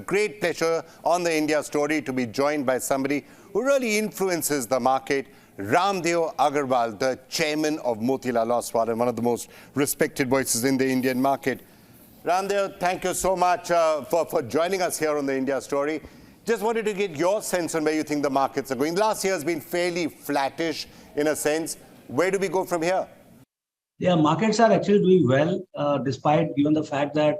great pleasure on the India Story to be joined by somebody who really influences the market, Raamdeo Agrawal, the chairman of Motilal Oswal and one of the most respected voices in the Indian market. Raamdeo, thank you so much for joining us here on the India Story. Just wanted to get your sense on where you think the markets are going. Last year has been fairly flattish in a sense. Where do we go from here? Yeah, markets are actually doing well, despite given the fact that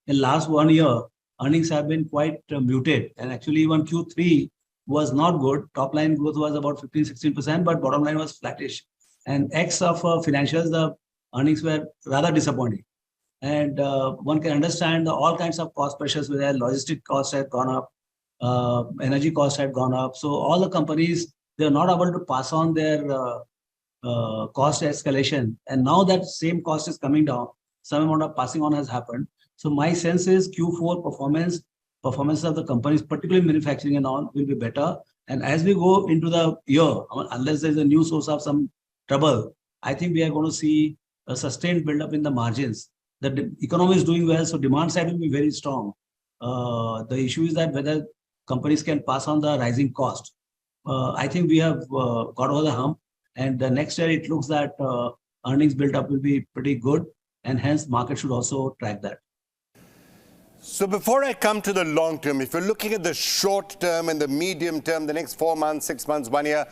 in last 1 year, earnings have been quite muted. And actually even Q3 was not good. Top line growth was about 15-16%, but bottom line was flattish. And X of financials, the earnings were rather disappointing. And one can understand all kinds of cost pressures where logistic costs had gone up, energy costs had gone up. So all the companies, they're not able to pass on their cost escalation. And now that same cost is coming down, some amount of passing on has happened. So my sense is Q4 performance of the companies, particularly manufacturing and all, will be better. And as we go into the year, unless there's a new source of some trouble, I think we are going to see a sustained build-up in the margins. The economy is doing well, so demand side will be very strong. The issue is that whether companies can pass on the rising cost. I think we have got over the hump. And the next year, it looks that earnings build-up will be pretty good. And hence, market should also track that. So before I come to the long term, if you're looking at the short term and the medium term, the next 4 months, 6 months, 1 year,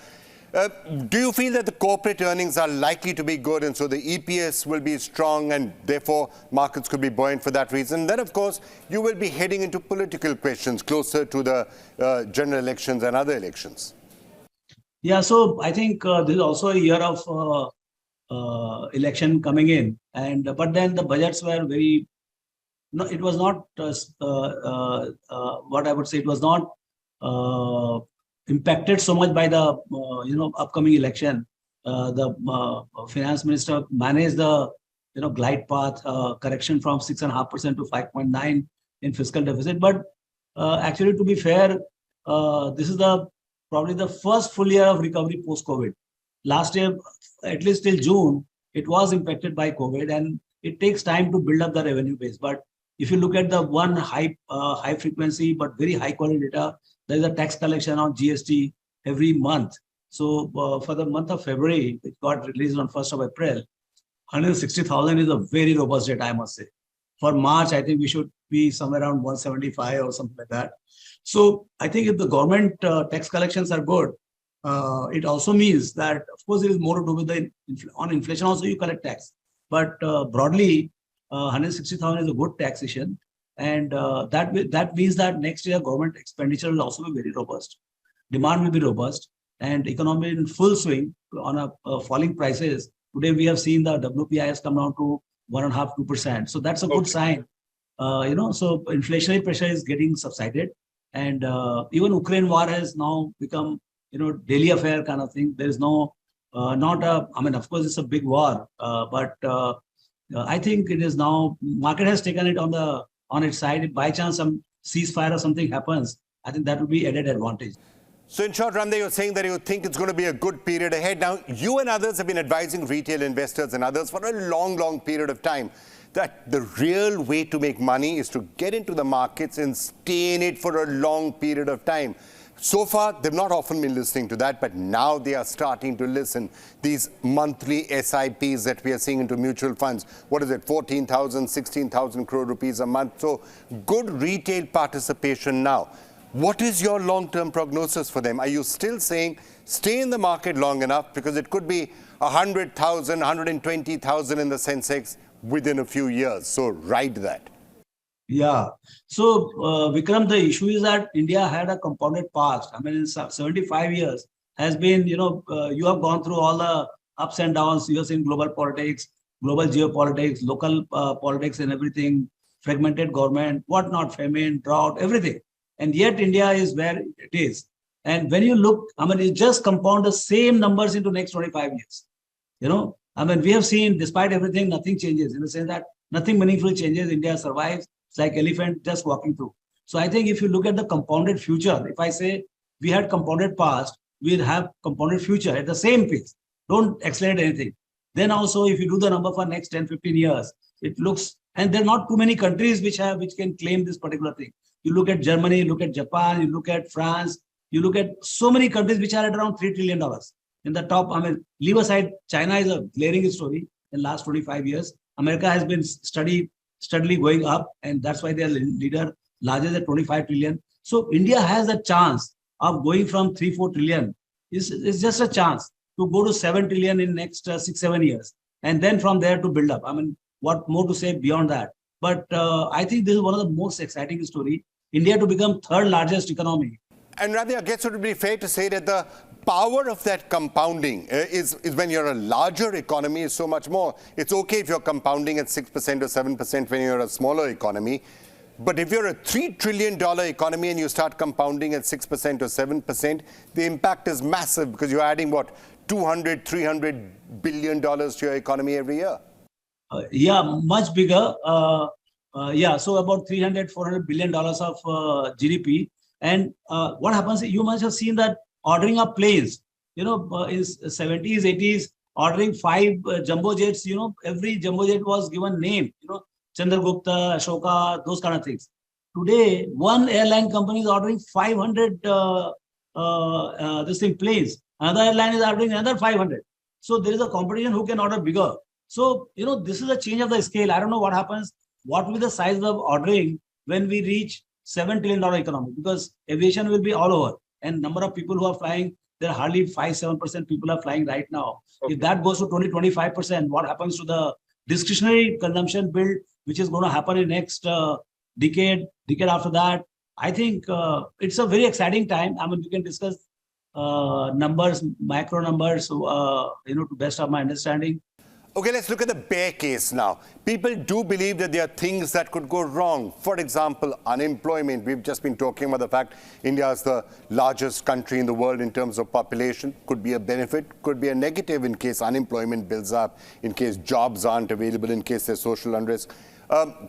do you feel that the corporate earnings are likely to be good and so the EPS will be strong and therefore markets could be buoyant for that reason? Then, of course, you will be heading into political questions closer to the general elections and other elections. Yeah, so I think this is also a year of election coming in, and but then the budgets were very. No, it was not what I would say. It was not impacted so much by the upcoming election. The finance minister managed the glide path correction from 6.5% to 5.9 in fiscal deficit. But actually, to be fair, this is probably the first full year of recovery post-COVID. Last year, at least till June, it was impacted by COVID, and it takes time to build up the revenue base. But if you look at the one high frequency but very high quality data, there is a tax collection on GST every month. So for the month of February, it got released on 1st of April. 160,000 is a very robust data, I must say. For March, I think we should be somewhere around 175 or something like that. So I think if the government tax collections are good, it also means that, of course, it is more to do with on inflation also you collect tax. But broadly, 160,000 is a good taxation. And that means that next year government expenditure will also be very robust. Demand will be robust and economy in full swing on falling prices. Today we have seen the WPI has come down to 1.5–2%. So that's a good sign. So inflationary pressure is getting subsided. And even Ukraine war has now become, daily affair kind of thing. There is of course, it's a big war, but I think it is now, market has taken it on its side. If by chance some ceasefire or something happens, I think that will be added advantage. So in short, Raamdeo, you're saying that you think it's going to be a good period ahead. Now, you and others have been advising retail investors and others for a long, long period of time that the real way to make money is to get into the markets and stay in it for a long period of time. So far, they've not often been listening to that, but now they are starting to listen. These monthly SIPs that we are seeing into mutual funds, what is it, 14,000, 16,000 crore rupees a month. So good retail participation now. What is your long-term prognosis for them? Are you still saying stay in the market long enough because it could be 100,000, 120,000 in the Sensex within a few years? So ride that. Yeah. So, Vikram, the issue is that India had a compounded past. I mean, in 75 years has been, you have gone through all the ups and downs. You have seen global politics, global geopolitics, local politics and everything, fragmented government, whatnot, famine, drought, everything. And yet India is where it is. And when you look, it just compound the same numbers into next 25 years. We have seen, despite everything, nothing changes in the sense that nothing meaningful changes. India survives. It's like elephant just walking through. So I think if you look at the compounded future, if I say we had compounded past, we'll have compounded future at the same pace. Don't accelerate anything. Then also, if you do the number for next 10, 15 years, it looks, and there are not too many countries which can claim this particular thing. You look at Germany, you look at Japan, you look at France, you look at so many countries which are at around $3 trillion. In the top, I mean, leave aside, China is a glaring story in the last 25 years. America has been steadily going up, and that's why they are leader, largest at 25 trillion. So India has a chance of going from 3-4 trillion. It's just a chance to go to 7 trillion in next 6-7 years. And then from there to build up. I mean, what more to say beyond that? But I think this is one of the most exciting story. India to become third largest economy. And Raamdeo, I guess it would be fair to say that the power of that compounding is when you're a larger economy is so much more. It's okay if you're compounding at 6% or 7% when you're a smaller economy. But if you're a $3 trillion economy and you start compounding at 6% or 7%, the impact is massive because you're adding, what, $200-300 billion to your economy every year. Yeah, much bigger. Yeah, so about $300-400 billion of GDP. And what happens, you must have seen that ordering of planes, in 70s, 80s, ordering 5 jumbo jets, every jumbo jet was given name, Chandragupta, Ashoka, those kind of things. Today, one airline company is ordering 500 planes. Another airline is ordering another 500. So there is a competition who can order bigger. So, this is a change of the scale. I don't know what happens. What will be the size of ordering when we reach $7 trillion economy? Because aviation will be all over. And number of people who are flying, there are hardly 5-7% people are flying right now. Okay. If that goes to 20-25%, what happens to the discretionary consumption build, which is going to happen in next decade after that? I think it's a very exciting time. I mean, we can discuss numbers, macro numbers, to best of my understanding. Okay, let's look at the bear case now. People do believe that there are things that could go wrong. For example, unemployment. We've just been talking about the fact India is the largest country in the world in terms of population. Could be a benefit, could be a negative in case unemployment builds up, in case jobs aren't available, in case there's social unrest.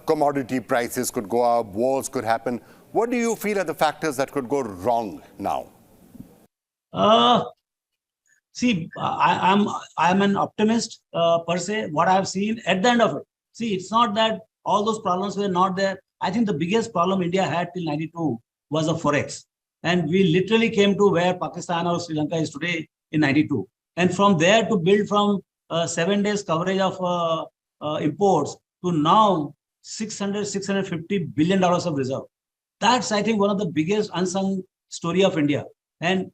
Commodity prices could go up, wars could happen. What do you feel are the factors that could go wrong now? See, I'm an optimist per se. What I've seen at the end of it, see, it's not that all those problems were not there. I think the biggest problem India had till 92 was the forex, and we literally came to where Pakistan or Sri Lanka is today in 92. And from there to build from 7 days coverage of imports to now $650 billion of reserve. That's, I think, one of the biggest unsung story of India. And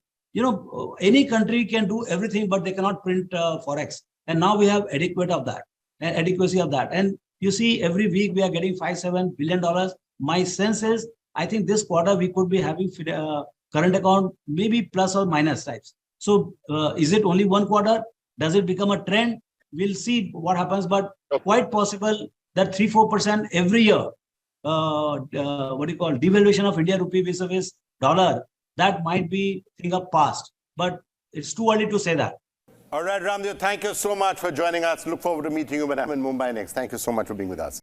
any country can do everything, but they cannot print forex. And now we have adequacy of that. And you see, every week we are getting $5-7 billion. My sense is, I think this quarter we could be having current account, maybe plus or minus types. So is it only one quarter? Does it become a trend? We'll see what happens, but quite possible that 3-4% every year, devaluation of India rupee vis-a-vis dollar, that might be thing of past, but it's too early to say that. All right, Raamdeo, thank you so much for joining us. Look forward to meeting you when I'm in Mumbai next. Thank you so much for being with us.